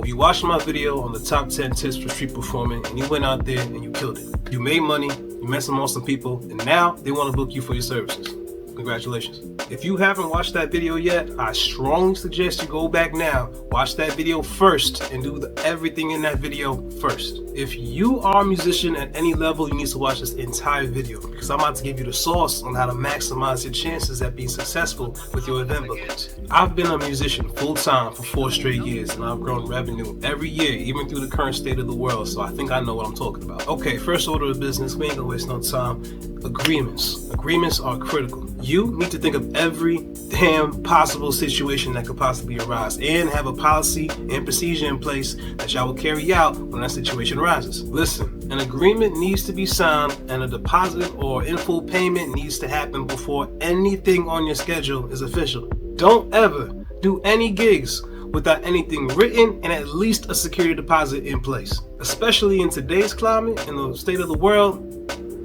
So you watched my video on the top 10 tips for street performing and you went out there and you killed it. You made money, you met some awesome people, and now they want to book you for your services. Congratulations. If you haven't watched that video yet, I strongly suggest you go back now, watch that video first, and do everything in that video first. If you are a musician at any level, you need to watch this entire video because I'm about to give you the sauce on how to maximize your chances at being successful with your event bookings. I've been a musician full-time for 4 straight years, and I've grown revenue every year, even through the current state of the world, so I think I know what I'm talking about. Okay, first order of business, we ain't gonna waste no time. Agreements. Agreements are critical. You need to think of every damn possible situation that could possibly arise and have a policy and procedure in place that y'all will carry out when that situation arises. Listen, an agreement needs to be signed and a deposit or in full payment needs to happen before anything on your schedule is official. Don't ever do any gigs without anything written and at least a security deposit in place. Especially in today's climate, in the state of the world,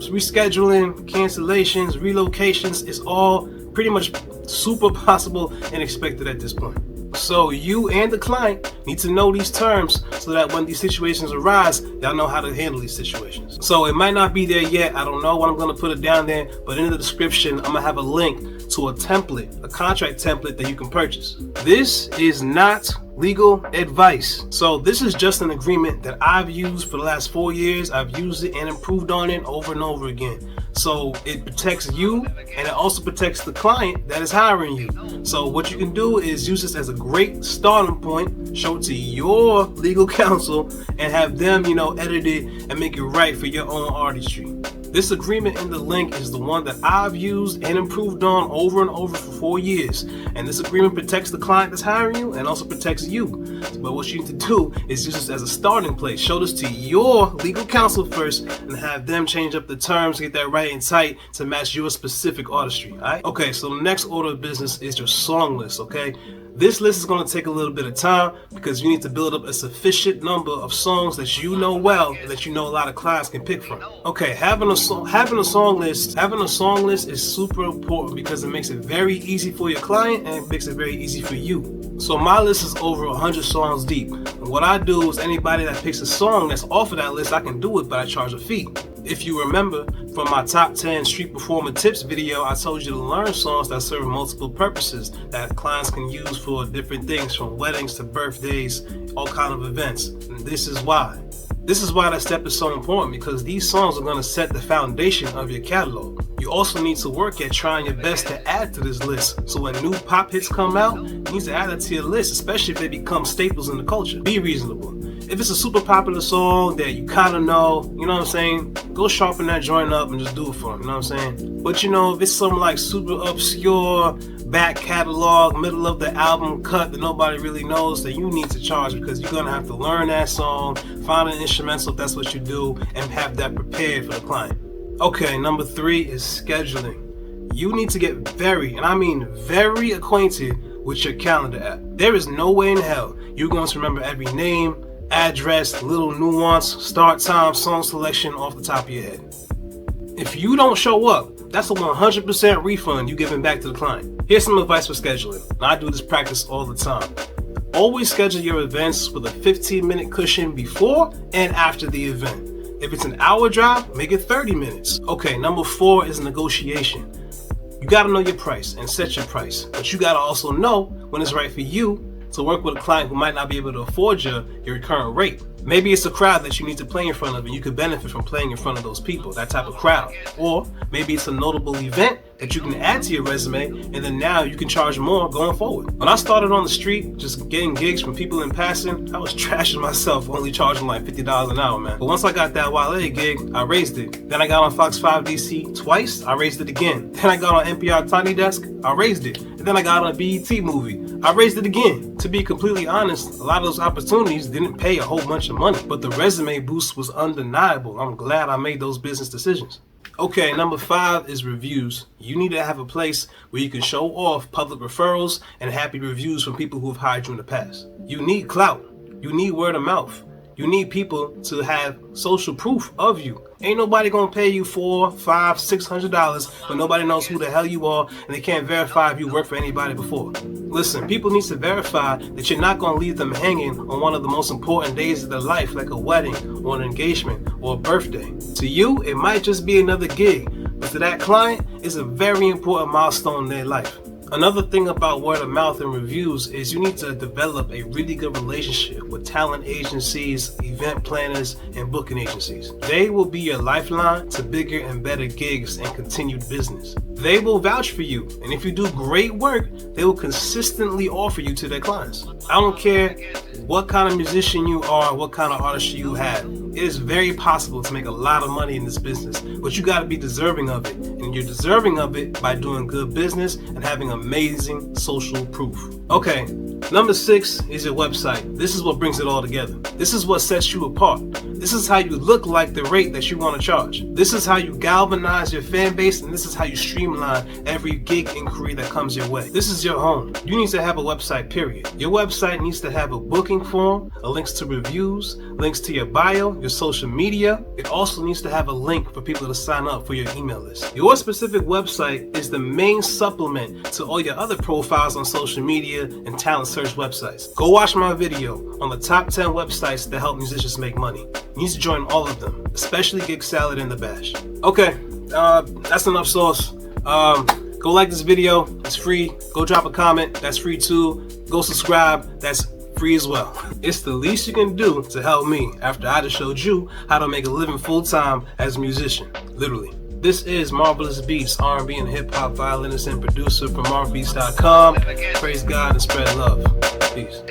rescheduling, cancellations, relocations is all pretty much super possible and expected at this point. So you and the client need to know these terms so that when these situations arise, y'all know how to handle these situations. So it might not be there yet. I don't know when I'm going to put it down there, but in the description, I'm going to have a link to a template, a contract template that you can purchase. This is not legal advice. So this is just an agreement that I've used for the last 4 years. I've used it and improved on it over and over again. So it protects you and it also protects the client that is hiring you. So what you can do is use this as a great starting point, show it to your legal counsel and have them, edit it and make it right for your own artistry. This agreement in the link is the one that I've used and improved on over and over for 4 years. And this agreement protects the client that's hiring you and also protects you. But what you need to do is use this as a starting place. Show this to your legal counsel first and have them change up the terms, get that right and tight to match your specific artistry. All right? Okay, so the next order of business is your song list, okay? This list is going to take a little bit of time because you need to build up a sufficient number of songs that you know well and that you know a lot of clients can pick from. Okay, having a song list is super important because it makes it very easy for your client and it makes it very easy for you. So my list is over 100 songs deep. And what I do is anybody that picks a song that's off of that list, I can do it, but I charge a fee. If you remember from my top 10 street performer tips video, I told you to learn songs that serve multiple purposes that clients can use for different things, from weddings to birthdays, all kind of events. And this is why. This is why that step is so important, because these songs are going to set the foundation of your catalog. You also need to work at trying your best to add to this list. So when new pop hits come out, you need to add that to your list, especially if they become staples in the culture. Be reasonable. If it's a super popular song that you kind of know, you know what I'm saying, go sharpen that joint up and just do it for them, you know what I'm saying? But if it's some like super obscure, back catalog, middle of the album cut that nobody really knows, then you need to charge because you're going to have to learn that song, find an instrumental if that's what you do, and have that prepared for the client. Okay, number 3 is scheduling. You need to get very, and I mean very acquainted with your calendar app. There is no way in hell you're going to remember every name, address, little nuance, start time, song selection off the top of your head. If you don't show up, that's a 100% refund you giving back to the client. Here's some advice for scheduling. And I do this practice all the time. Always schedule your events with a 15-minute cushion before and after the event. If it's an hour drive, make it 30 minutes. Okay, number 4 is negotiation. You gotta know your price and set your price, but you gotta also know when it's right for you to work with a client who might not be able to afford your current rate. Maybe it's a crowd that you need to play in front of and you could benefit from playing in front of those people, that type of crowd. Or maybe it's a notable event that you can add to your resume and then now you can charge more going forward. When I started on the street, just getting gigs from people in passing, I was trashing myself, only charging like $50 an hour, man. But once I got that Wale gig, I raised it. Then I got on Fox 5 DC twice, I raised it again. Then I got on NPR Tiny Desk, I raised it. And then I got on a BET movie, I raised it again. To be completely honest, a lot of those opportunities didn't pay a whole bunch of money, but the resume boost was undeniable. I'm glad I made those business decisions. Okay, number 5 is reviews. You need to have a place where you can show off public referrals and happy reviews from people who have hired you in the past. You need clout. You need word of mouth. You need people to have social proof of you. Ain't nobody gonna pay you $400, $500, $600 when nobody knows who the hell you are and they can't verify if you worked for anybody before. Listen, people need to verify that you're not gonna leave them hanging on one of the most important days of their life, like a wedding or an engagement or a birthday. To you, it might just be another gig, but to that client, it's a very important milestone in their life. Another thing about word of mouth and reviews is you need to develop a really good relationship with talent agencies, event planners, and booking agencies. They will be your lifeline to bigger and better gigs and continued business. They will vouch for you, and if you do great work, they will consistently offer you to their clients. I don't care what kind of musician you are, what kind of artist you have. It is very possible to make a lot of money in this business, but you got to be deserving of it. And you're deserving of it by doing good business and having amazing social proof. Okay, number 6 is your website. This is what brings it all together. This is what sets you apart. This is how you look like the rate that you want to charge. This is how you galvanize your fan base, and this is how you streamline every gig inquiry that comes your way. This is your home. You need to have a website, period. Your website needs to have a booking form, links to reviews, links to your bio, your social media. It also needs to have a link for people to sign up for your email list. Your specific website is the main supplement to all your other profiles on social media and talent search websites. Go watch my video on the top 10 websites that help musicians make money. You need to join all of them, especially Gig Salad and The Bash. Okay, that's enough sauce. Go like this video, it's free. Go drop a comment, that's free too. Go subscribe, that's free as well. It's the least you can do to help me after I just showed you how to make a living full-time as a musician, literally. This is Marvelous Beats, R&B and hip hop violinist and producer from marvbeats.com. Praise God and spread love. Peace.